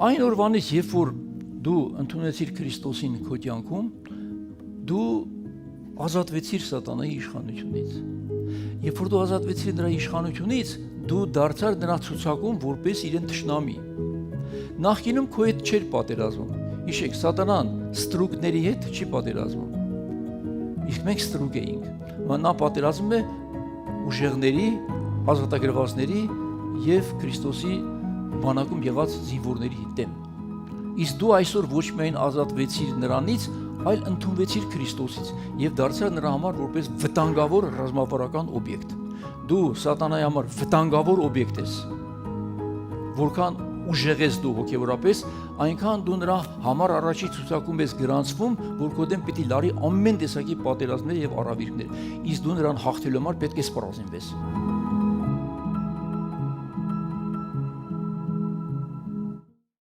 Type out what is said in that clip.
Այն օրվանից, երբ որ դու ընդունեցիր Քրիստոսին քո կյանքում, դու ազատվեցիր սատանայի իշխանությունից։ Երբ որ դու ազատվեցիր նրա իշխանությունից, դու դարձար նրա ցուցակում որպես իրեն թշնամի։ Նախկինում քո հետ չէր պատերազմում։ Հիշեք, սատանան ստրուկների հետ չի պատերազմում։ Իսկ մենք ստրուկ էինք։ Նա պատերազմում է ուժեղների, ազատագրվածների եւ Քրիստոսի բանակում եղած զինվորների դեմ։ Իսկ դու այսօր ոչ միայն ազատվեցիր նրանից, այլ ընդունվեցիր Քրիստոսից եւ դարձար նրա համար որպես վտանգավոր ռազմավարական օբյեկտ։ Դու սատանայի համար վտանգավոր օբյեկտ ես։ Որքան ուժեղ ես դու հոգեորապես, այնքան դու նրա համար առաջի ցուցակում ես գրանցվում, որ քո դեմ պիտի լարի ամեն տեսակի պատերազմներ եւ առավիրքներ։ Իսկ դու նրան հաղթելու համար պետք է սպառազինվես։